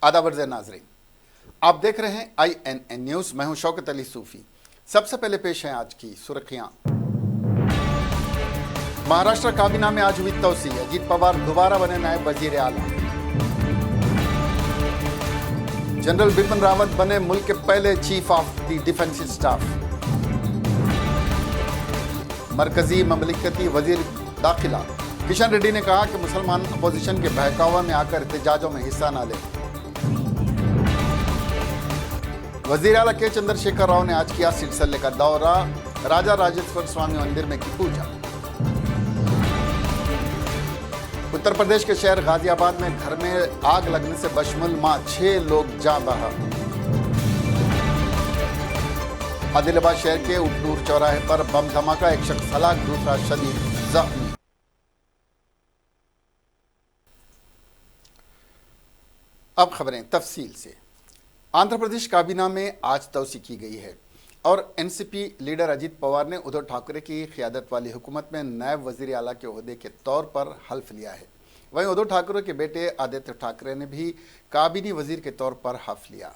आदाब वर्ज़ नाज़रीन, आप देख रहे हैं INN न्यूज़। मैं हूं शौकत अली सूफ़ी। सबसे पहले पेश हैं आज की सुर्खियां। महाराष्ट्र काबीना में आज हुई तौसी। अजीत पवार दोबारा बने नायब वजीर आला। जनरल बिपिन रावत बने मुल्क के पहले chief of the defence staff. मरकजी ममलिकती वजीर दाखिला किशन रेड्डी ने कहा कि मुसलमान अपोजिशन के बहकावा में आकर एहतजाजों में हिस्सा न लें। वजीर आला के चंद्रशेखर राव ने आज किया सिलसिले का दौरा। राजा राजेश्वर स्वामी मंदिर में की पूजा। उत्तर प्रदेश के शहर गाजियाबाद में घर में आग लगने से बशमुल मां 6 लोग जाँ बहा। आदिलाबाद शहर के उपनूर चौराहे पर बम धमाका, एक शख्स हलाक, दूसरा शदीद जख्मी। अब खबरें तफसील से। आंध्र प्रदेश काबीना में आज तौसी की गई है और एनसीपी लीडर अजीत पवार ने उद्धव ठाकरे की क़ियादत वाली हुकूमत में नायब वज़ीर आला के ओहदे के तौर पर हल्फ लिया है। वहीं उद्धव ठाकरे के बेटे आदित्य ठाकरे ने भी काबीनी वजीर के तौर पर हल्फ लिया।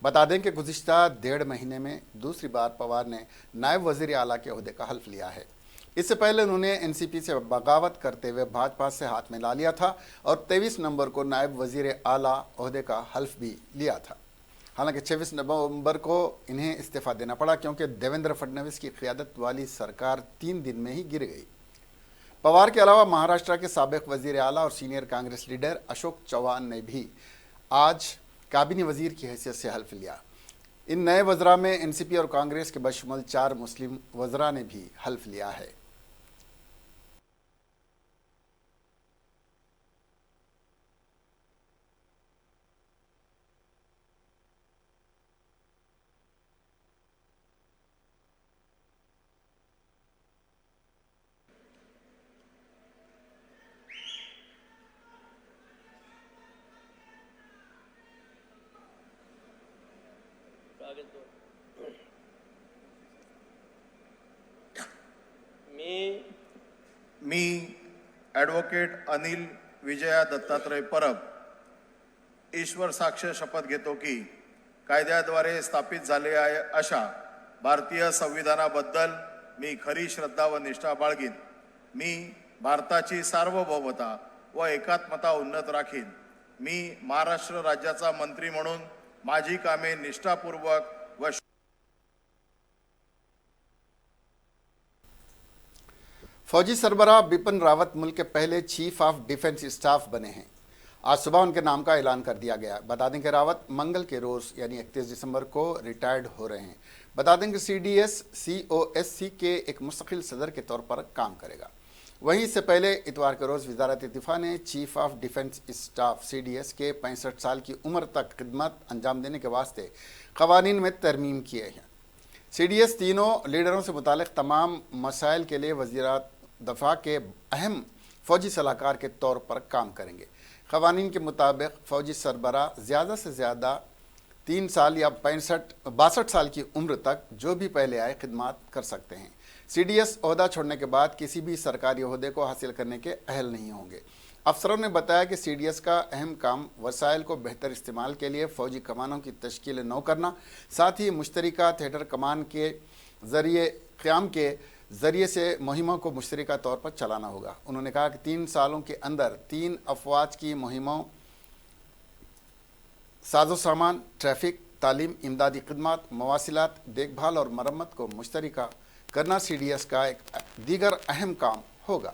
बता दें कि गुज़िश्ता 1.5 महीने में दूसरी बार पवार ने नायब वज़ीर आला के ओहदे का हल्फ लिया है। इससे पहले उन्होंने एनसीपी से बगावत करते हुए भाजपा से हाथ मिला लिया था और 23 नवंबर को नायब वज़ीर आला ओहदे का हल्फ भी लिया था। हालांकि 26 नवंबर को इन्हें इस्तीफा देना पड़ा क्योंकि देवेंद्र फडणवीस की क़ियादत वाली सरकार 3 दिन में ही गिर गई। पवार के अलावा महाराष्ट्र के साबिक़ वज़ीर आला और सीनियर कांग्रेस लीडर अशोक चौहान ने भी आज काबीनी वज़ीर की हैसियत से हल्फ लिया। इन नए वज़रा में एनसीपी और कांग्रेस के बशमुल 4 मुस्लिम वज़रा ने भी हल्फ लिया है। मी ॲडव्होकेट अनिल विजया दत्तात्रय परब ईश्वर साक्ष शपथ घेतो की कायद्याद्वारे स्थापित झाले आहे अशा भारतीय संविधानाबद्दल मी खरी श्रद्धा व निष्ठा बाळगीन। मी भारताची सार्वभौमता व एकात्मता उन्नत राखीन। मी महाराष्ट्र राज्याचा मंत्री म्हणून माझी कामे निष्ठापूर्वक व फौजी सरबराह बिपिन रावत मुल्क के पहले चीफ ऑफ डिफेंस स्टाफ बने हैं। आज सुबह उनके नाम का ऐलान कर दिया गया। बता दें कि रावत मंगल के रोज़ यानी 31 दिसंबर को रिटायर्ड हो रहे हैं। बता दें कि CDS COSC के एक मुस्तकिल सदर के तौर पर काम करेगा। वहीं इससे पहले इतवार के रोज़ वजारत दिफा ने chief of defence staff CDS के 65 साल की उम्र तक खिदमत अंजाम देने के वास्ते क़वानीन में तरमीम किए हैं। CDS तीनों लीडरों से मुतालिक तमाम मसाइल के लिए वज़ीरात दफ़ा के अहम फ़ौजी सलाहकार के तौर पर काम करेंगे। क़वानीन के मुताबिक फ़ौजी सरबराह ज़्यादा से ज़्यादा 3 साल या 62 साल की उम्र तक जो भी पहले आए खिदमत कर सकते हैं। CDS ओहदा छोड़ने के बाद किसी भी सरकारी ओहदे को हासिल करने के अहल नहीं होंगे। अफसरों ने बताया कि CDS का अहम काम वसाइल को बेहतर इस्तेमाल के लिए फ़ौजी कमानों की तश्कील नौ करना, साथ ही मुश्तरका थिएटर कमान के ज़रिए क़याम के ज़रिए से मुहिमों को मुश्तरका तौर पर चलाना होगा। उन्होंने कहा कि 3 सालों के अंदर 3 अफवाज की मुहिमों साजो सामान, ट्रैफिक, तालीम, इमदादी खिदमत, मवासिलात, देखभाल और मरम्मत को मुश्तरका करना CDS का एक दीगर अहम काम होगा।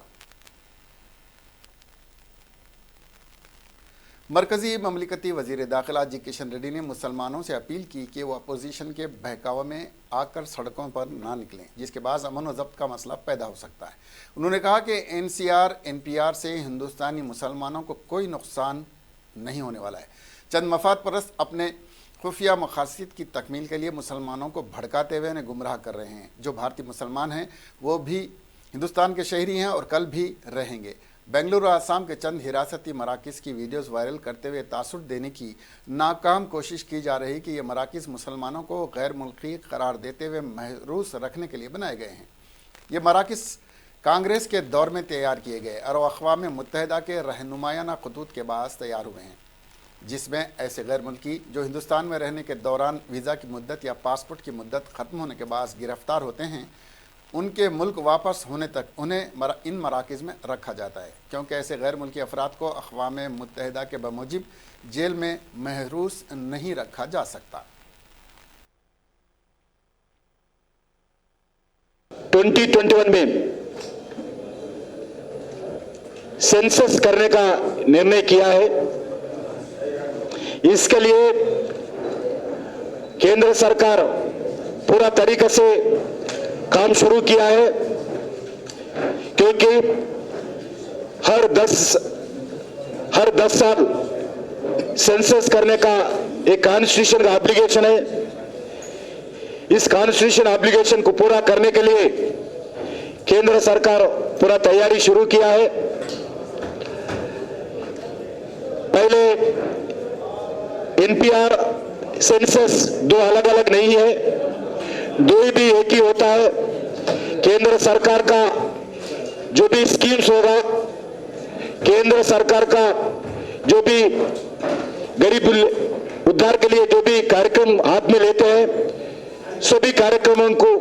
मरकजी ममलिकती वज़ीर दाखिला जी किशन रेड्डी ने मुसलमानों से अपील की कि वो अपोजिशन के बहकावा में आकर सड़कों पर ना निकलें, जिसके बाद अमन व ज़ब्त का मसला पैदा हो सकता है। उन्होंने कहा कि NCR NPR से हिंदुस्तानी मुसलमानों को कोई नुकसान नहीं होने वाला है। चंद मफाद परस्त अपने खुफिया मकासद की तकमील के लिए मुसलमानों को भड़काते हुए उन्हें गुमराह कर रहे हैं। जो भारतीय मुसलमान हैं वो भी हिंदुस्तान के शहरी हैं और कल भी रहेंगे। बेंगलुरु और आसाम के चंद हिरासती मराकज़ की वीडियोस वायरल करते हुए तासुर देने की नाकाम कोशिश की जा रही कि ये मराकज़ मुसलमानों को गैर मुल्की करार देते हुए महरूस रखने के लिए बनाए गए हैं। ये मराकज़ कांग्रेस के दौर में तैयार किए गए और अक़वाम मुत्तहिदा के रहनुमायाना खतूत के बाद तैयार हुए हैं। जिसमें ऐसे गैर मुल्की जो हिंदुस्तान में रहने के दौरान वीज़ा की मुद्दत या पासपोर्ट की मुद्दत ख़त्म होने के बाद गिरफ्तार होते हैं, उनके मुल्क वापस होने तक उन्हें इन मराकज़ में रखा जाता है, क्योंकि ऐसे गैर मुल्की अफराद को अक़वाम मुत्तहिदा के बमूजिब जेल में महरूस नहीं रखा जा सकता। 2021 में सेंसस करने का निर्णय किया है। इसके लिए केंद्र सरकार पूरा तरीके से काम शुरू किया है, क्योंकि हर 10 साल सेंसस करने का एक कॉन्स्टिट्यूशन का एप्लीकेशन है। इस कॉन्स्टिट्यूशन एप्लीकेशन को पूरा करने के लिए केंद्र सरकार पूरा तैयारी शुरू किया है। पहले एनपीआर सेंसस दो अलग अलग नहीं है, दो भी एक ही होता है। केंद्र सरकार का जो भी स्कीम्स होगा, केंद्र सरकार का जो भी गरीब उद्धार के लिए जो भी कार्यक्रम हाथ में लेते हैं, सभी कार्यक्रमों को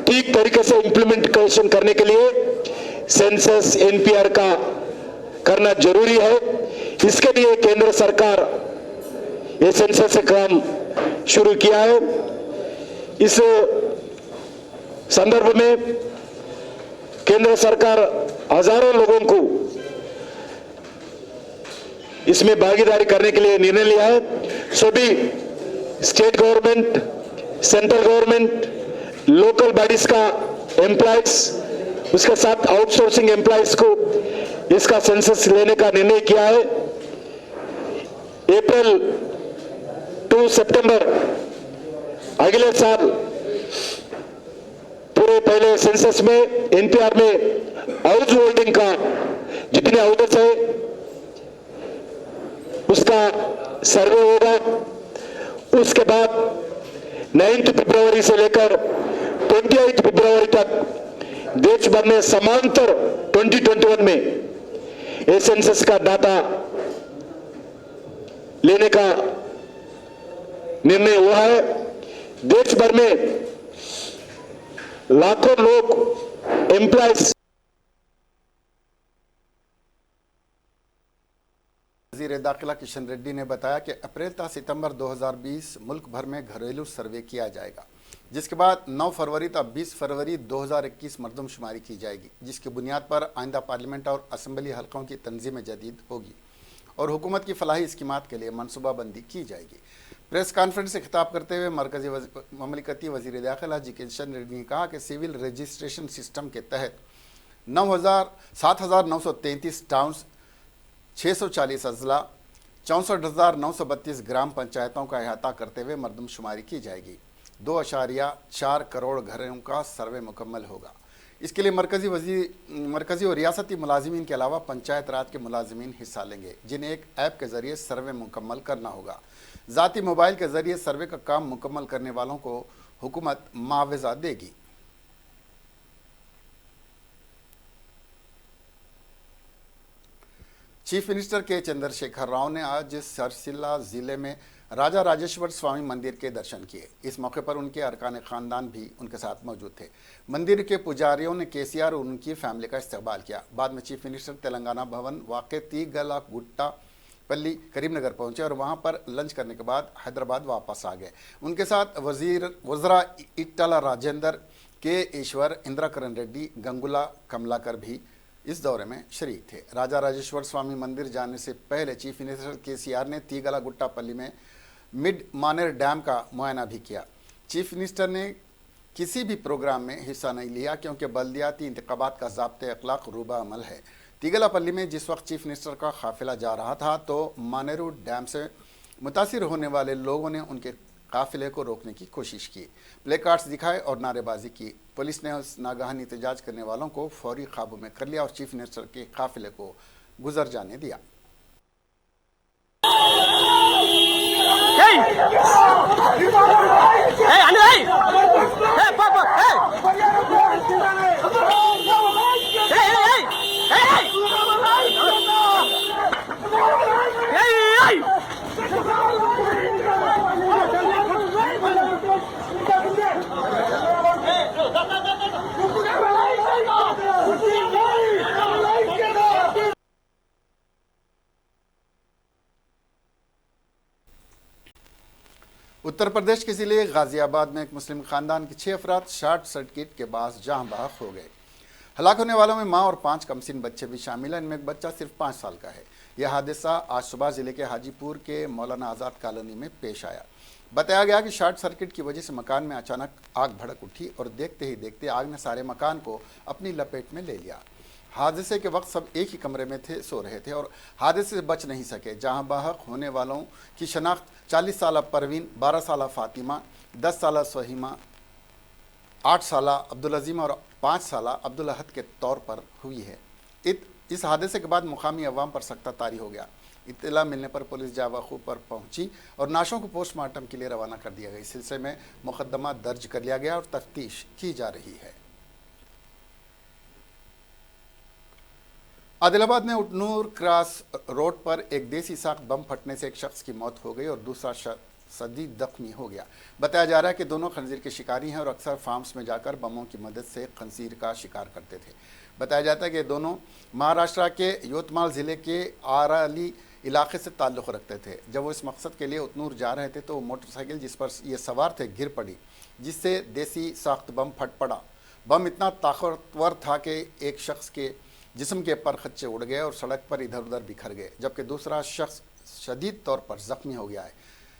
ठीक तरीके से इम्प्लीमेंटेशन करने के लिए सेंसस एनपीआर का करना जरूरी है। इसके लिए केंद्र सरकार ये सेंसस से काम शुरू किया है। इस संदर्भ में केंद्र सरकार हजारों लोगों को इसमें भागीदारी करने के लिए निर्णय लिया है। सभी state government, central government, local bodies का एम्प्लॉयज, उसके साथ आउटसोर्सिंग एम्प्लॉयज को इसका सेंसस लेने का निर्णय किया है। अप्रैल टू सितंबर अगले साल पूरे पहले सेंसस में एनपीआर में हाउस होल्डिंग का जितने हाउसेस है उसका सर्वे होगा। उसके बाद 9 फरवरी से लेकर 28 फरवरी तक देश भर में समांतर 2021 में ये सेंसस का डाटा लेने का निर्णय हुआ है। देश भर में लाखों लोग एम्प्लॉयज। वज़ीर दाखिला किशन रेड्डी ने बताया कि अप्रैल ता सितंबर 2020 मुल्क भर में घरेलू सर्वे किया जाएगा, जिसके बाद 9 फरवरी तक 20 फरवरी 2021 मरदमशुमारी की जाएगी, जिसकी बुनियाद पर आइंदा पार्लियामेंट और असम्बली हल्कों की तंजीम जदीद होगी और हुकूमत की फलाही स्कीमात के लिए मनसूबाबंदी की जाएगी। प्रेस कॉन्फ्रेंस से खिताब करते हुए मरकजी ममलिकती वज़ीर दाखिला जी किशन रेड्डी ने कहा कि सिविल रजिस्ट्रेशन सिस्टम के तहत 7,933 टाउन्स, 640 अजला, 64,932 ग्राम पंचायतों का अहाता करते हुए मरदमशुमारी की जाएगी। 2.4 करोड़ घरों का सर्वे मुकम्मल होगा। इसके लिए मरकजी और रियासती मुलाजिमीन के अलावा पंचायत राज के मुलाजिमीन हिस्सा लेंगे, जिन्हें एक ऐप के ज़रिए सर्वे मुकम्मल करना होगा। ज़ाती मोबाइल के ज़रिए सर्वे का काम मुकम्मल करने वालों को हुकूमत मुआवजा देगी। चीफ मिनिस्टर के चंद्रशेखर राव ने आज सरसिला ज़िले में राजा राजेश्वर स्वामी मंदिर के दर्शन किए। इस मौके पर उनके अरकान ख़ानदान भी उनके साथ मौजूद थे। मंदिर के पुजारियों ने केसीआर और उनकी फैमिली का इस्तकबाल किया। बाद में चीफ मिनिस्टर तेलंगाना भवन वाक़े तीगलागुट्टापल्ली करीमनगर पहुंचे और वहां पर लंच करने के बाद हैदराबाद वापस आ गए। उनके साथ वज़रा इट्टाला राजेंद्र, के ईश्वर, इंद्राकरण रेड्डी, गंगुला कमलाकर भी इस दौरे में शरीक थे। राजा राजेश्वर स्वामी मंदिर जाने से पहले चीफ मिनिस्टर केसीआर ने तीगलागुट्टापल्ली में मिड मानेर डैम का मुआयना भी किया। चीफ मिनिस्टर ने किसी भी प्रोग्राम में हिस्सा नहीं लिया, क्योंकि बल्दियाती इंतखाबात का ज़ाब्ते अखलाक रूबा अमल है। तीगलापल्ली में जिस वक्त चीफ मिनिस्टर का काफिला जा रहा था तो मानेरू डैम से मुतासिर होने वाले लोगों ने उनके काफिले को रोकने की कोशिश की, प्ले कार्ड्स दिखाए और नारेबाजी की। पुलिस ने उस नागहानी एहतजाज करने वालों को फौरी काबू में कर लिया और चीफ मिनिस्टर के काफिले को गुजर जाने दिया। उत्तर प्रदेश के जिले गाजियाबाद में एक मुस्लिम खानदान के 6 अफराद शॉर्ट सर्किट के बाद जहां बहक हो गए। हलाक होने वालों में मां और 5 कमसिन बच्चे भी शामिल हैं। इनमें एक बच्चा सिर्फ 5 साल का है। यह हादसा आज सुबह जिले के हाजीपुर के मौलाना आज़ाद कॉलोनी में पेश आया। बताया गया कि शॉर्ट सर्किट की वजह से मकान में अचानक आग भड़क उठी और देखते ही देखते आग ने सारे मकान को अपनी लपेट में ले लिया। हादसे के वक्त सब एक ही कमरे में सो रहे थे और हादसे से बच नहीं सके। जहां बहक होने वालों की शनाख्त 40 साल परवीन, 12 साल फातिमा, 10 साल सोहिमा, 8 साल अब्दुल अजीम और 5 साल अब्दुल अहद के तौर पर हुई है। इस हादसे के बाद मुकामी अवाम पर सख्ता तारी हो गया। इत्तला मिलने पर पुलिस जावाखू पर पहुंची और नाशों को पोस्टमार्टम के लिए रवाना कर दिया गया। इस सिलसिले में मुकदमा दर्ज कर लिया गया और तफ्तीश की जा रही है। आदिलाबाद में उटनूर क्रॉस रोड पर एक देसी साख बम फटने से एक शख्स की मौत हो गई और दूसरा शदीद जख्मी हो गया। बताया जा रहा है कि दोनों खंजीर के शिकारी हैं और अक्सर फार्म्स में जाकर बमों की मदद से खंजीर का शिकार करते थे। बताया जाता है कि दोनों महाराष्ट्र के यवतमाल ज़िले के आराली इलाके से ताल्लुक़ रखते थे। जब वो इस मकसद के लिए उतनूर जा रहे थे तो वो मोटरसाइकिल जिस पर ये सवार थे गिर पड़ी, जिससे देसी साख्त बम फट पड़ा। बम इतना ताकतवर था कि एक शख्स के जिस्म के पर खच्चे उड़ गए और सड़क पर इधर उधर बिखर गए, जबकि दूसरा शख्स शदीद तौर पर ज़ख्मी हो गया है,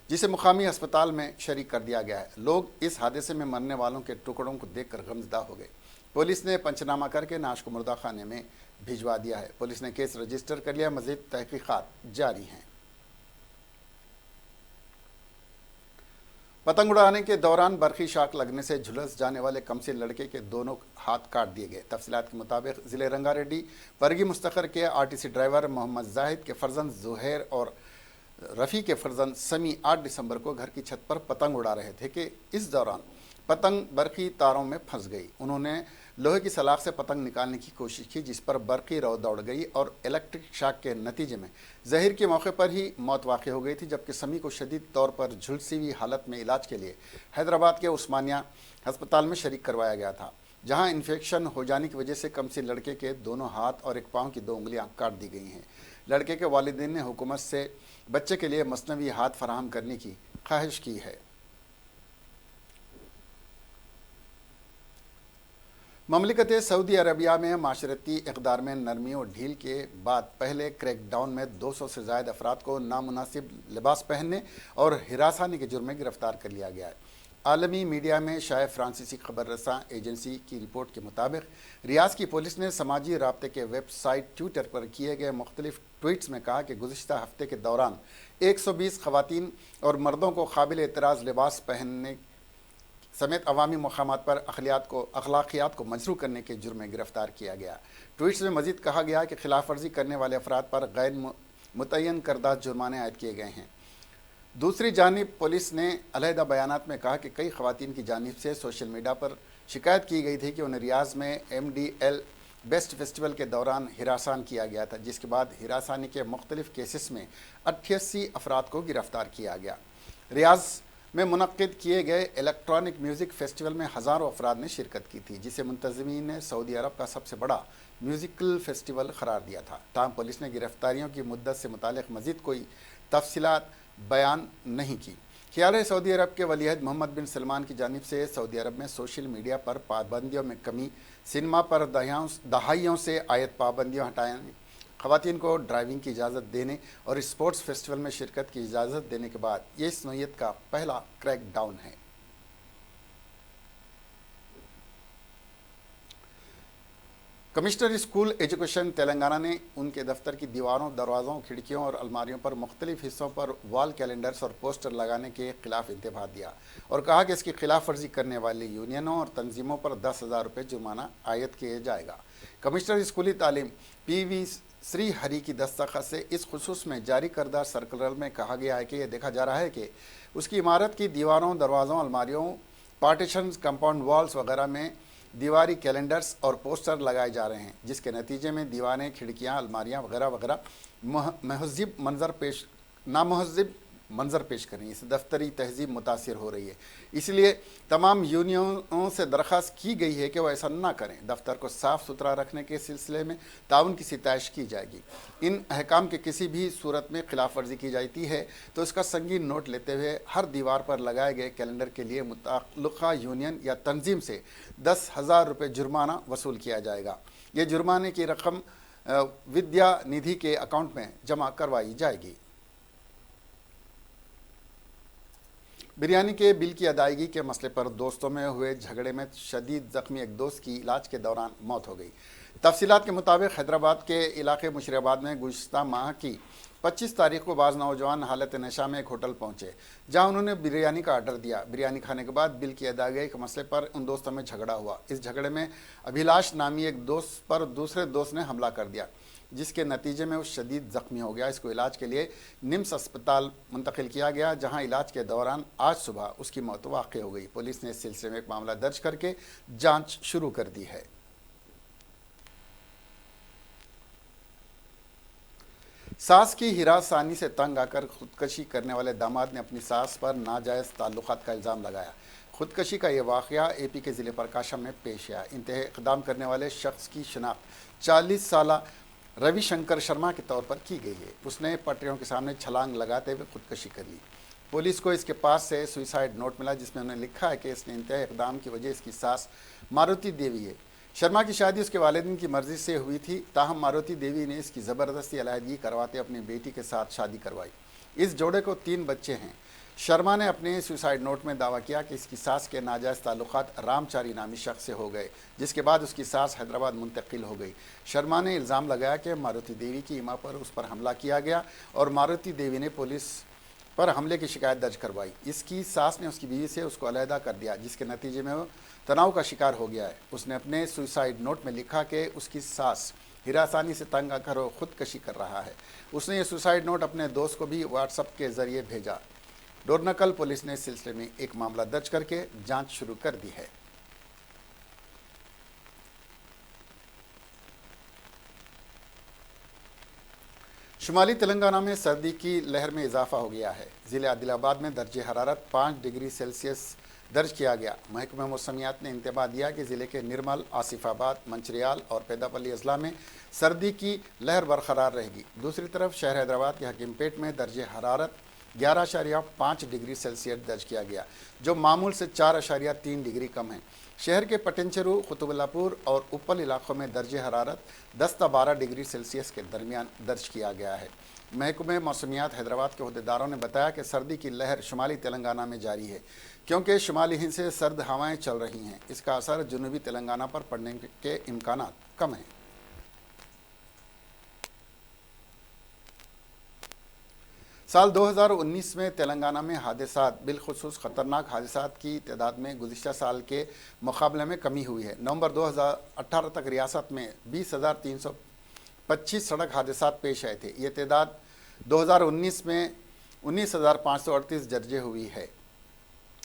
जिसे मुकामी अस्पताल में शरीक कर दिया गया है। लोग इस हादसे में मरने वालों के टुकड़ों को देखकर गमज़दा हो गए। पुलिस ने पंचनामा करके नाश को मुर्दा खाने में भिजवा दिया है। पुलिस ने केस रजिस्टर कर लिया। मज़ीद तहकीकात जारी हैं। पतंग उड़ाने के दौरान बरखी शाख लगने से झुलस जाने वाले कमसिन लड़के के दोनों हाथ काट दिए गए। तफसीलात के मुताबिक ज़िले रंगारेड्डी परगी मुस्तखर के आरटीसी ड्राइवर मोहम्मद जाहिद के फर्जंद जुहैर और रफ़ी के फर्जंद समी 8 दिसंबर को घर की छत पर पतंग उड़ा रहे थे कि इस दौरान पतंग बरक़ी तारों में फंस गई। उन्होंने लोहे की सलाख से पतंग निकालने की कोशिश की, जिस पर बरक़ी रौ दौड़ गई और इलेक्ट्रिक शॉक के नतीजे में ज़हीर के मौके पर ही मौत वाक़ हो गई थी, जबकि समी को शदीद तौर पर झुलसी हुई हालत में इलाज के लिए हैदराबाद के उस्मानिया अस्पताल में शरीक करवाया गया था, जहां इन्फेक्शन हो जाने की वजह से कमसिन लड़के के दोनों हाथ और एक पाँव की 2 उंगलियां काट दी गई हैं। लड़के के वालिदैन ने हुकूमत से बच्चे के लिए मसनवी हाथ फराहम करने की ख्वाहिश की है। ममलिकत सऊदी अरबिया में माशरती इक़दार में नरमी और ढील के बाद पहले क्रैकडाउन में 200 से ज़ायद अफराद को नामुनासिब लिबास पहनने और हिरासानी के जुर्म में गिरफ्तार कर लिया गया है। आलमी मीडिया में शाये फ्रांसीसी खबर रसां एजेंसी की रिपोर्ट के मुताबिक रियाज की पुलिस ने समाजी राब्ते के वेबसाइट ट्विटर पर किए गए मुख्तलिफ ट्वीट्स में कहा कि गुज़िश्ता हफ्ते के दौरान 120 ख़वातीन और मर्दों को काबिल एतराज़ लिबास पहनने समेत अवामी मकामात पर अखलाकियात को मजरू करने के जुर्म में गिरफ्तार किया गया। ट्वीट्स में मजीद कहा गया कि खिलाफ वर्जी करने वाले अफराद पर गैर मुतय्यन करदा जुर्माने आयद किए गए हैं। दूसरी जानिब पुलिस ने अलहदा बयानात में कहा कि कई ख़वातीन की जानिब से सोशल मीडिया पर शिकायत की गई थी कि उन्हें रियाज में MDL बेस्ट फेस्टिवल के दौरान हिरासान किया गया था, जिसके बाद हिरासानी के मुख्तलिफ केसेस में 88 अफराद को गिरफ्तार किया गया। रियाज में मुनक्किद किए गए इलेक्ट्रॉनिक म्यूज़िक फेस्टिवल में हज़ारों अफराद ने शिरकत की थी, जिसे मुंतज़मीन ने सऊदी अरब का सबसे बड़ा म्यूज़िकल फेस्टिवल करार दिया था। ताहम पुलिस ने गिरफ्तारियों की मुद्दत से मुतालिक मज़ीद कोई तफसीलात बयान नहीं की। ख़ियाल सऊदी अरब के वलीअहद मोहम्मद बिन सलमान की जानिब से सऊदी अरब में सोशल मीडिया पर पाबंदियों में कमी, सिनेमा पर दहाइयों से आयत पाबंदियाँ हटाने, ख़वातीन को ड्राइविंग की इजाज़त देने और स्पोर्ट्स फेस्टिवल में शिरकत की इजाज़त देने के बाद ये इस नौयत का पहला क्रैकडाउन है। कमिश्नर स्कूल एजुकेशन तेलंगाना ने उनके दफ्तर की दीवारों, दरवाज़ों, खिड़कियों और अलमारियों पर मुख्तलिफ हिस्सों पर वॉल कैलेंडर्स और पोस्टर लगाने के खिलाफ इंतबाह दिया और कहा कि इसकी खिलाफ वर्जी करने वाली यूनियनों और तंजीमों पर 10,000 रुपये जुर्माना आयद किया जाएगा। कमिश्नर स्कूली तालीम PV श्री हरी की दस्तखत से इस खुसूस में जारी करदा सर्कुलर में कहा गया है कि यह देखा जा रहा है कि उसकी इमारत की दीवारों, दरवाज़ों, अलमारियों, पार्टीशंस, कंपाउंड वॉल्स वगैरह में दीवारी कैलेंडर्स और पोस्टर लगाए जा रहे हैं, जिसके नतीजे में दीवारें, खिड़कियां, अलमारियां वगैरह वगैरह नामहज़्ज़ब मंजर पेश कर रही है। इससे दफ्तरी तहजीब मुतासिर हो रही है। इसलिए तमाम यूनियनों से दरख्वास्त की गई है कि वह ऐसा ना करें। दफ्तर को साफ़ सुथरा रखने के सिलसिले में ताउन की सिताइश की जाएगी। इन अहकाम के किसी भी सूरत में खिलाफ वर्जी की जाती है तो इसका संगीन नोट लेते हुए हर दीवार पर लगाए गए कैलेंडर के लिए मुतल्लिक़ा यूनियन या तंजीम से 10,000 रुपये जुर्माना वसूल किया जाएगा। ये जुर्माने की रकम विद्या निधि के अकाउंट में जमा करवाई जाएगी। बिरयानी के बिल की अदायगी के मसले पर दोस्तों में हुए झगड़े में शदीद जख्मी एक दोस्त की इलाज के दौरान मौत हो गई। तफसीलात के मुताबिक हैदराबाद के इलाके मुशीराबाद में गुज़िश्ता माह की 25 तारीख को बाज़ नौजवान हालत नशा में एक होटल पहुंचे, जहां उन्होंने बिरयानी का आर्डर दिया। बिरयानी खाने के बाद बिल की अदायगी के मसले पर उन दोस्तों में झगड़ा हुआ। इस झगड़े में अभिलाष नामी एक दोस्त पर दूसरे दोस्त ने हमला कर दिया, जिसके नतीजे में वो शदीद ज़ख्मी हो गया। इसको इलाज के लिए निम्स अस्पताल मुंतकिल किया गया, जहां इलाज के दौरान आज सुबह उसकी मौत वाक़ई हो गई। पुलिस ने इस सिलसिले में एक मामला दर्ज करके जांच शुरू कर दी है। सास की हिरासानी से तंग आकर खुदकशी करने वाले दामाद ने अपनी सास पर नाजायज़ ताल्लुकात का इल्ज़ाम लगाया। खुदकशी का ये वाक़या एपी के ज़िले प्रकाशम में पेश आया। इंतहा इक़दाम करने वाले शख्स की शनाख्त 40 साला रविशंकर शर्मा के तौर पर की गई है। उसने पटरियों के सामने छलांग लगाते हुए खुदकशी कर ली। पुलिस को इसके पास से सुसाइड नोट मिला, जिसमें उन्होंने लिखा है कि इसने इंतहा इक़दाम की वजह इसकी सास मारुति देवी है। शर्मा की शादी उसके वालिदैन की मर्ज़ी से हुई थी, ताहम मारुति देवी ने इसकी ज़बरदस्ती अलहदगी करवाते अपनी बेटी के साथ शादी करवाई। इस जोड़े को 3 बच्चे हैं। शर्मा ने अपने सुसाइड नोट में दावा किया कि इसकी सास के नाजायज़ ताल्लुकात रामचारी नामी शख्स से हो गए, जिसके बाद उसकी सास हैदराबाद मुंतकिल हो गई। शर्मा ने इल्ज़ाम लगाया कि मारुति देवी की इमा पर उस पर हमला किया गया और मारुति देवी ने पुलिस पर हमले की शिकायत दर्ज करवाई। इसकी सास ने उसकी बीवी से उसको अलहदा कर दिया, जिसके नतीजे में वो तनाव का शिकार हो गया है। उसने अपने सुसाइड नोट में लिखा कि उसकी सास हिरासानी से तंग आकर वो खुदकशी कर रहा है। उसने ये सुसाइड नोट अपने दोस्त को भी व्हाट्सएप के ज़रिए भेजा। डोरनकल पुलिस ने इस सिलसिले में एक मामला दर्ज करके जांच शुरू कर दी है। शुमाली तेलंगाना में सर्दी की लहर में इजाफा हो गया है। ज़िले आदिलाबाद में दर्जे हरारत 5 डिग्री सेल्सियस दर्ज किया गया। महकमा मौसमियात ने इंतबा दिया कि ज़िले के निर्मल, आसिफाबाद, मंचरियाल और पेदापल्ली अजला में सर्दी की लहर बरकरार रहेगी। दूसरी तरफ शहर हैदराबाद के हकीमपेट में दर्जे हरारत 11.5 डिग्री सेल्सियस दर्ज किया गया, जो मामूल से 4.3 डिग्री कम है। शहर के पटेंचरू, कुतुबुल्लापुर और उपल इलाकों में दर्जे हरारत 10 से 12 डिग्री सेल्सियस के दरमियान दर्ज किया गया है। महकमे मौसमियात हैदराबाद के अहदेदारों ने बताया कि सर्दी की लहर शुमाली तेलंगाना में जारी है, क्योंकि शुमाली हिंद से सर्द हवाएं चल रही हैं। इसका असर जनूबी तेलंगाना पर पड़ने के इम्कानात कम हैं। साल 2019 में तेलंगाना में हादसात, बिलखुसूस ख़तरनाक हादसात की तादाद में गुज़िश्ता साल के मुकाबले में कमी हुई है। नवंबर 2018 तक रियासत में 20,325 सड़क हादसात पेश आए थे। ये तादाद 2019 में 19,538 दर्जे हुई है।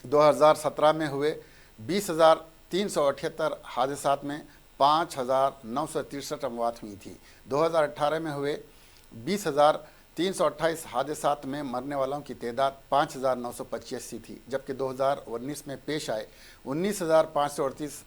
2017 में हुए 20,378 हादसात में 5,963 अमवात हुई थी। 2018 में हुए 20,328 हादसात में मरने वालों की तादाद 5,985 थी, जबकि 2019 में पेश आए 19,538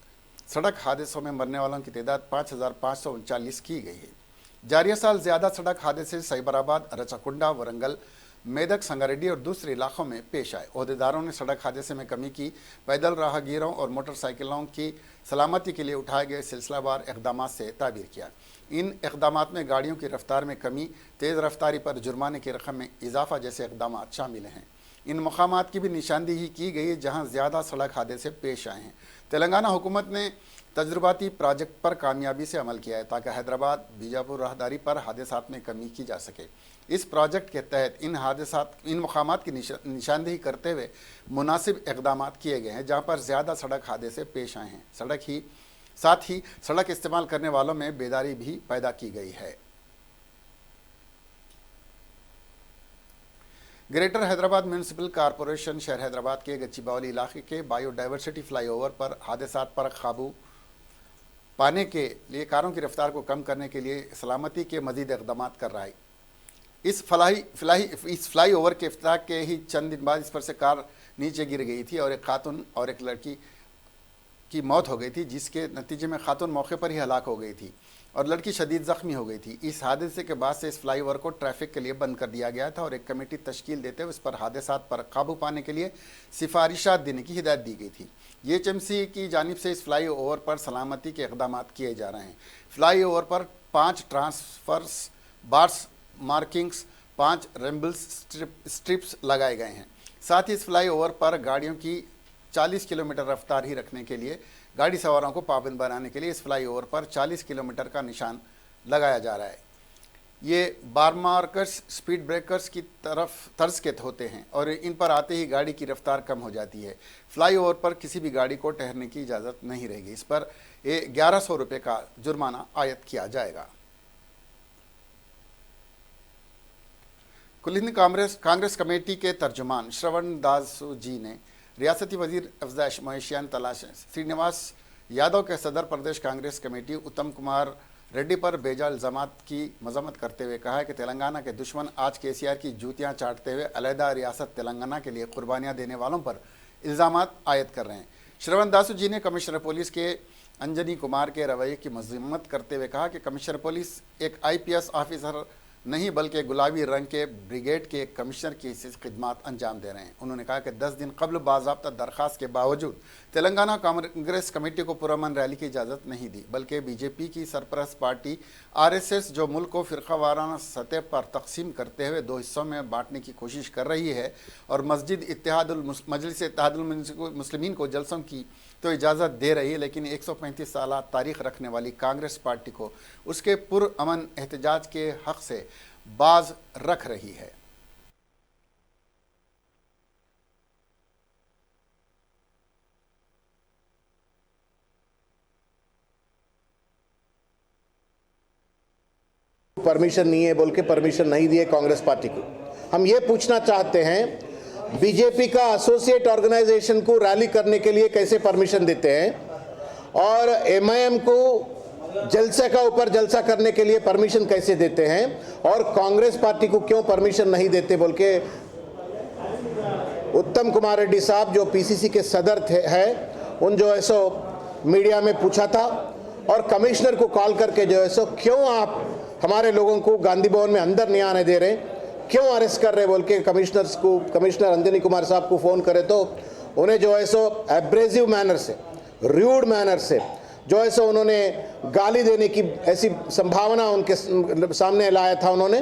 सड़क हादसों में मरने वालों की तादाद 5,539 की गई है। जारिया साल ज़्यादा सड़क हादसे साइबराबाद, रचाकुंडा, वरंगल, मेदक, संगारेड्डी और दूसरे इलाकों में पेश आए। अहदेदारों ने सड़क हादसे में कमी की, पैदल राहगीरों और मोटरसाइकिलों की सलामती के लिए उठाए गए सिलसिलावार इक़दाम से ताबीर किया। इन इक़दाम में गाड़ियों की रफ्तार में कमी, तेज़ रफ्तारी पर जुर्माने की रकम में इजाफा जैसे इक़दाम शामिल हैं। इन मकामात की भी निशानदेही की गई है जहाँ ज़्यादा सड़क हादसे पेश आए हैं। तेलंगाना हुकूमत ने तजुर्बाती प्रोजेक्ट पर कामयाबी से अमल किया है, ताकि हैदराबाद बीजापुर राहदारी पर हादसात में कमी की जा सके। इस प्रोजेक्ट के तहत इन मकामात की निशानदेही करते हुए मुनासिब इक़दाम किए गए हैं जहाँ पर ज़्यादा सड़क हादसे पेश आए हैं। साथ ही सड़क इस्तेमाल करने वालों में बेदारी भी पैदा की गई है। ग्रेटर हैदराबाद म्यूनिसिपल कॉरपोरेशन शहर हैदराबाद के गच्चीबावली इलाके के बायोडाइवर्सिटी फ्लाईओवर पर हादसात पर काबू पाने के लिए कारों की रफ्तार को कम करने के लिए सलामती के मज़ीद इक़दाम कर रहा है। इस फ्लाईओवर के इफ्तिताह के ही चंद दिन बाद इस पर से कार नीचे गिर गई थी और एक खातून और एक लड़की की मौत हो गई थी, जिसके नतीजे में खातून मौके पर ही हलाक हो गई थी और लड़की शदीद ज़ख्मी हो गई थी। इस हादसे के बाद से इस फ्लाईओवर को ट्रैफिक के लिए बंद कर दिया गया था और एक कमेटी तश्कील देते हुए इस पर हादसात पर काबू पाने के लिए सिफारिशात देने की हिदायत दी गई थी। EHMC की जानिब से इस फ्लाईओवर पर सलामती के इक़दाम किए जा रहे हैं। फ्लाईओवर पर 5 ट्रांसफर्स बार्स मार्किंग्स, 5 रेम्बल्स स्ट्रिप्स लगाए गए हैं। साथ ही इस फ्लाईओवर पर गाड़ियों की 40 किलोमीटर रफ्तार ही रखने के लिए गाड़ी सवारों को पाबंद बनाने के लिए इस फ्लाईओवर पर 40 किलोमीटर का निशान लगाया जा रहा है। ये बार मार्कर्स स्पीड ब्रेकर्स की तरफ तर्ज के होते हैं और इन पर आते ही गाड़ी की रफ्तार कम हो जाती है। फ्लाईओवर पर किसी भी गाड़ी को ठहरने की इजाज़त नहीं रहेगी। इस पर 1100 रुपये का जुर्माना आयद किया जाएगा। कुल हिंद कांग्रेस कमेटी के तर्जुमान श्रवण दासू जी ने रियासती वजीर अफजाइश महेशियान तलाश श्रीनिवास यादव के सदर प्रदेश कांग्रेस कमेटी उत्तम कुमार रेड्डी पर बेजा इल्ज़ामात की मजम्मत करते हुए कहा है कि तेलंगाना के दुश्मन आज KCR की जूतियां चाटते हुए अलहदा रियासत तेलंगाना के लिए कुर्बानियां देने वालों पर इल्ज़ामात आयद कर रहे हैं। श्रवण दासू जी ने कमिश्नर पुलिस के अंजनी कुमार के रवैये की मजम्मत करते हुए कहा कि कमिश्नर पुलिस एक IPS ऑफिसर नहीं बल्कि गुलाबी रंग के ब्रिगेड के कमिश्नर की खिदमत अंजाम दे रहे हैं। उन्होंने कहा कि 10 दिन कबल बाज़ाब्ता दरख्वास्त के बावजूद तेलंगाना कांग्रेस कमेटी को पुरअमन रैली की इजाज़त नहीं दी, बल्कि BJP की सरपरस्त पार्टी RSS जो मुल्क को फ़िरका वाराना सतह पर तकसीम करते हुए 2 हिस्सों में बांटने की कोशिश कर रही है और मजलिस इत्तेहादुल मुस्लिमीन को जलसों की तो इजाज़त दे रही है, लेकिन 135 साल तारीख़ रखने वाली कांग्रेस पार्टी को उसके पुरअमन एहतजाज के हक़ से बाज रख रही है। परमिशन नहीं है बोल के परमिशन नहीं दिए कांग्रेस पार्टी को। हम ये पूछना चाहते हैं बीजेपी का एसोसिएट ऑर्गेनाइजेशन को रैली करने के लिए कैसे परमिशन देते हैं और MIM को जलसे का ऊपर जलसा करने के लिए परमिशन कैसे देते हैं और कांग्रेस पार्टी को क्यों परमिशन नहीं देते बोल के उत्तम कुमार रेड्डी साहब जो PCC के सदर है उन जो है सो मीडिया में पूछा था और कमिश्नर को कॉल करके जो है सो क्यों आप हमारे लोगों को गांधी भवन में अंदर नहीं आने दे रहे, क्यों अरेस्ट कर रहे बोल के कमिश्नर अंजनी कुमार साहब को फ़ोन करे तो उन्हें जो है सो एब्रेसिव मैनर से, र्यूड मैनर से जो है सो उन्होंने गाली देने की ऐसी संभावना उनके सामने लाया था उन्होंने।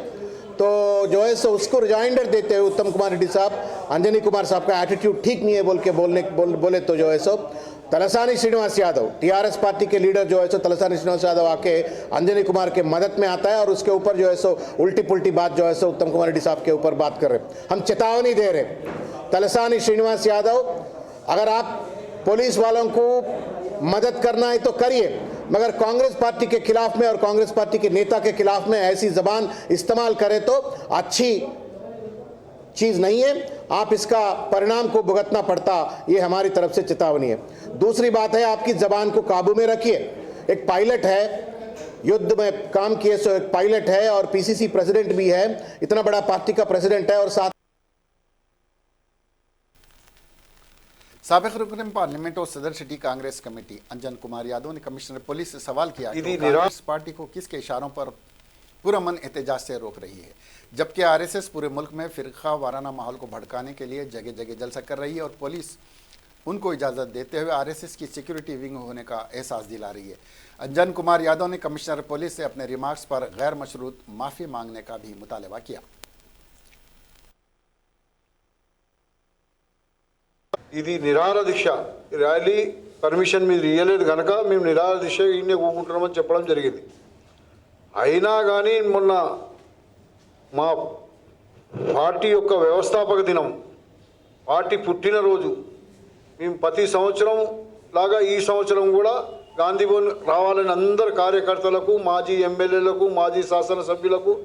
तो जो है सो उसको रिजाइंडर देते हुए उत्तम कुमार रेड्डी साहब अंजनी कुमार साहब का एटीट्यूड ठीक नहीं है बोल के बोले तो जो है सो तलसानी श्रीनिवास यादव TRS पार्टी के लीडर जो है सो तलसानी श्रीनिवास यादव आके अंजनी कुमार के मदद में आता है और उसके ऊपर जो है सो उल्टी पुल्टी बात जो है सो उत्तम कुमार रेड्डी साहब के ऊपर बात कर रहे। हम चेतावनी दे रहे तलसानी श्रीनिवास यादव, अगर आप पुलिस वालों को मदद करना है तो करिए, मगर कांग्रेस पार्टी के खिलाफ में और कांग्रेस पार्टी के नेता के खिलाफ में ऐसी जबान इस्तेमाल करें तो अच्छी चीज नहीं है। आप इसका परिणाम को भुगतना पड़ता, ये हमारी तरफ से चेतावनी है। दूसरी बात है आपकी जबान को काबू में रखिए। एक पायलट है, युद्ध में काम किए सो एक पायलट है और PCC प्रेसिडेंट भी है, इतना बड़ा पार्टी का प्रेसिडेंट है और साथ साबिक रुकन पार्लियामेंट और सदर सिटी कांग्रेस कमेटी अंजन कुमार यादव ने कमिश्नर पुलिस से सवाल किया कि कांग्रेस पार्टी को किसके इशारों पर पुरअमन एहतजाज से रोक रही है, जबकि RSS पूरे मुल्क में फिरका वाराना माहौल को भड़काने के लिए जगह जगह जलसा कर रही है और पुलिस उनको इजाज़त देते हुए RSS की सिक्योरिटी विंग होने का एहसास दिला रही है। अंजन कुमार यादव ने कमिश्नर पुलिस से अपने रिमार्क्स पर गैर मशरूत माफ़ी मांगने का भी मुतालबा किया। ఇది నిరాహార దీక్ష ర్యాలీ పర్మిషన్ మీరు ఇవ్వలేదు కనుక మేము నిరాహార దీక్ష ఇన్నే కూకుంటున్నామని చెప్పడం జరిగింది. అయినా కానీ మొన్న మా పార్టీ యొక్క వ్యవస్థాపక దినం, పార్టీ పుట్టినరోజు మేము ప్రతి సంవత్సరం లాగా ఈ సంవత్సరం కూడా గాంధీ భవన్ రావాలని అందరు కార్యకర్తలకు, మాజీ ఎమ్మెల్యేలకు, మాజీ శాసనసభ్యులకు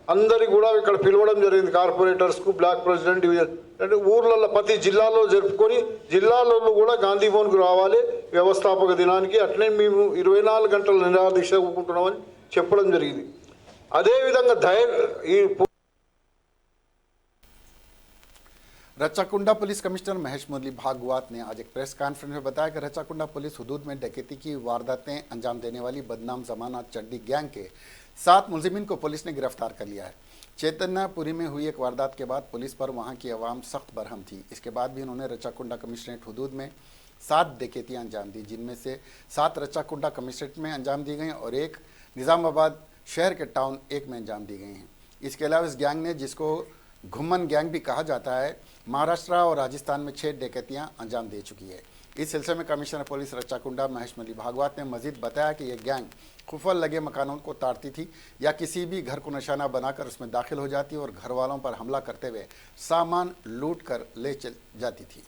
అందరికి కూడా ఇక్కడ పిలవడం జరిగింది. కార్పొరేటర్స్కు, బ్లాక్ ప్రెసిడెంట్, డివిజన్ అంటే ఊర్లలో ప్రతి జిల్లాలో జరుపుకొని జిల్లాలో కూడా గాంధీ భవన్కు రావాలి వ్యవస్థాపక దినానికి. అట్లనే మేము 24 గంటల నిరాహార దీక్ష కూకుంటున్నామని చెప్పడం జరిగింది. అదేవిధంగా ఈ रचाकुंडा पुलिस कमिश्नर महेश मुरली भागवत ने आज एक प्रेस कॉन्फ्रेंस में बताया कि रचाकुंडा पुलिस हुदूद में डकैती की वारदातें अंजाम देने वाली बदनाम जमाना चड्डी गैंग के 7 मुलजिमीन को पुलिस ने गिरफ्तार कर लिया है। चैतन्यपुरी में हुई एक वारदात के बाद पुलिस पर वहां की आवाम सख्त बरहम थी। इसके बाद भी उन्होंने रचाकुंडा कमिश्नरेट हुदूद में 7 डकैतियां अंजाम दी, जिनमें से 7 रचाकुंडा कमिश्नरेट में अंजाम दी गई और एक निज़ामाबाद शहर के टाउन 1 में अंजाम दी गई हैं। इसके अलावा इस गैंग ने, जिसको घुम्मन गैंग भी कहा जाता है, महाराष्ट्र और राजस्थान में 6 डकैतियां अंजाम दे चुकी है। इस सिलसिले में कमिश्नर पुलिस रचाकुंडा महेश मुरली भागवत ने मजीद बताया कि यह गैंग खुफल लगे मकानों को ताड़ती थी या किसी भी घर को निशाना बनाकर उसमें दाखिल हो जाती और घर वालों पर हमला करते हुए सामान लूट कर ले चल जाती थी।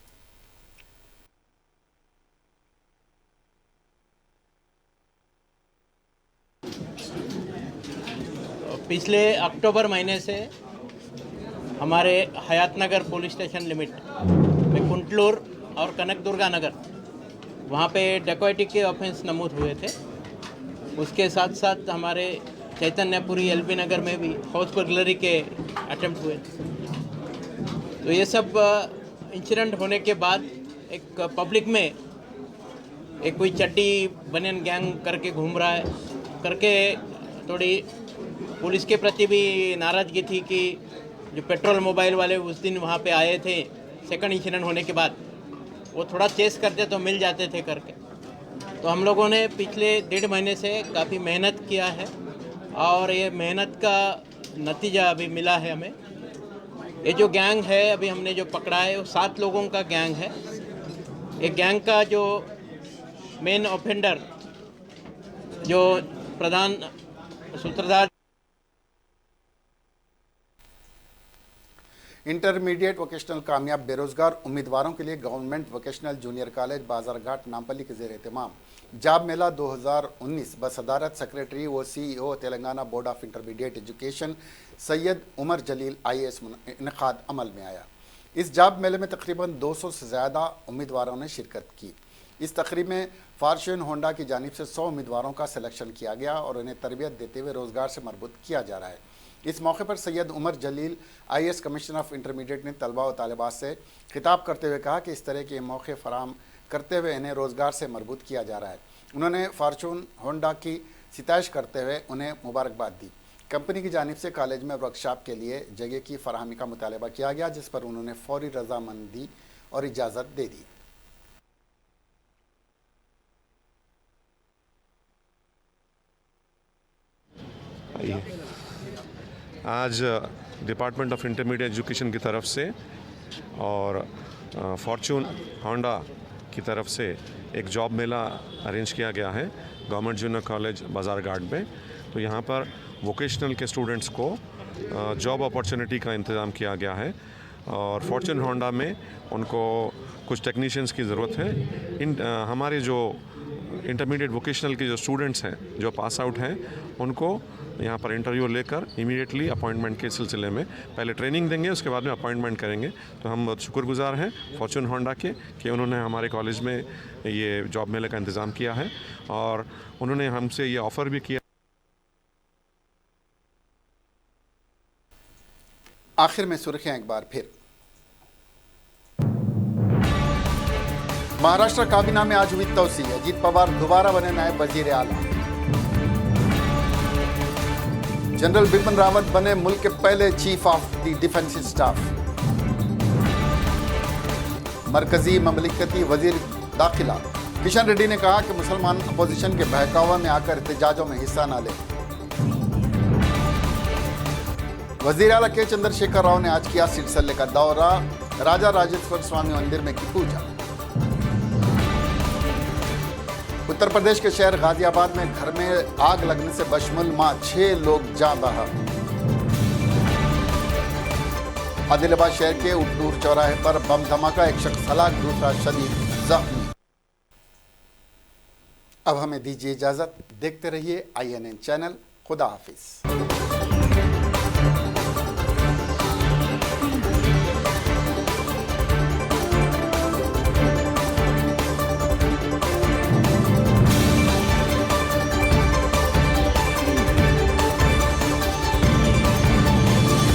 पिछले अक्टूबर महीने से हमारे हयातनगर पुलिस स्टेशन लिमिट में कुंटलूर और कनकदुर्गा नगर वहाँ पे डकैती के ऑफेंस नमूद हुए थे। उसके साथ साथ हमारे चैतन्यपुरी एलबी नगर में भी हाउस बर्गलरी के अटेम्प्ट हुए थे। तो ये सब इंसिडेंट होने के बाद एक पब्लिक में एक कोई चड्डी बनियान गैंग करके घूम रहा है करके थोड़ी पुलिस के प्रति भी नाराज़गी थी कि जो पेट्रोल मोबाइल वाले उस दिन वहाँ पे आए थे सेकंड इंसिडेंट होने के बाद, वो थोड़ा चेस करते तो मिल जाते थे करके। तो हम लोगों ने पिछले 1.5 महीने से काफ़ी मेहनत किया है और ये मेहनत का नतीजा अभी मिला है हमें। ये जो गैंग है अभी हमने जो पकड़ा है वो 7 लोगों का गैंग है। ये गैंग का जो मेन ऑफेंडर जो प्रधान सूत्रधार इंटरमीडिएट वोकेशनल कामयाब बेरोजगार उम्मीदवारों के लिए government vocational junior college Bazarghat Nampally के ज़ेर एहतमाम जॉब मेला 2019 बसदारत सेक्रेटरी व CEO Telangana board of intermediate education Syed Omar Jaleel IAS इनकाद अमल में आया। इस जॉब मेले में तकरीबन 200 से ज़्यादा उम्मीदवारों ने शिरकत की। इस तकरीब में फॉर्च्यून होंडा की जानिब से 100 उम्मीदवारों का सिलेक्शन किया गया और उन्हें तरबियत देते हुए रोज़गार से मरबूत किया जा रहा है। इस मौके पर Syed Omar Jaleel IAS commissioner of intermediate ने तलबा व तालिबात से खिताब करते हुए कहा कि इस तरह के मौके फराम करते हुए इन्हें रोज़गार से मरबूत किया जा रहा है। उन्होंने फॉर्च्यून होंडा की सिताइश करते हुए उन्हें मुबारकबाद दी। कंपनी की जानिब से कॉलेज में वर्कशॉप के लिए जगह की फराहमी का मुतालबा किया गया, जिस पर उन्होंने फौरी रजामंदी और इजाज़त दे दी। आज डिपार्टमेंट ऑफ इंटरमीडिएट एजुकेशन की तरफ से और फॉर्च्यून होंडा की तरफ से एक जॉब मेला अरेंज किया गया है गवर्नमेंट जूनियर कॉलेज बाजारघाट में। तो यहाँ पर वोकेशनल के स्टूडेंट्स को जॉब अपॉर्चुनिटी का इंतज़ाम किया गया है और फॉर्च्यून होंडा में उनको कुछ टेक्नीशियंस की ज़रूरत है। हमारे जो इंटरमीडिएट वोकेशनल के जो स्टूडेंट्स हैं जो पास आउट हैं उनको यहाँ पर इंटरव्यू लेकर इमीडिएटली अपॉइंटमेंट के सिलसिले में पहले ट्रेनिंग देंगे, उसके बाद में अपॉइंटमेंट करेंगे। तो हम बहुत शुक्रगुजार हैं फॉर्च्यून होंडा के कि उन्होंने हमारे कॉलेज में ये जॉब मेले का इंतज़ाम किया है और उन्होंने हमसे ये ऑफ़र भी किया। आखिर में सुर्खियां एक बार फिर। महाराष्ट्र काबीना में आज हुई तोसी। अजीत पवार दोबारा बने नायब वजीर आला। जनरल बिपिन रावत बने मुल्क के पहले chief of the defence staff. मरकजी ममलिकती वजीर दाखिला किशन रेड्डी ने कहा कि मुसलमान अपोजिशन के बहकावा में आकर एहतजाजों में हिस्सा न लें। वजीर आला के चंद्रशेखर राव ने आज किया सिलसिले का दौरा। राजा राजेश्वर स्वामी मंदिर में की पूजा। उत्तर प्रदेश के शहर गाजियाबाद में घर में आग लगने से बशमुल मां 6 लोग जान बहा। आदिलाबाद शहर के उट्टूर चौराहे पर बम धमाका, एक शख्स हलाक, दूसरा शदीद जख्मी। अब हमें दीजिए इजाजत। देखते रहिए INN चैनल। खुदा हाफिज।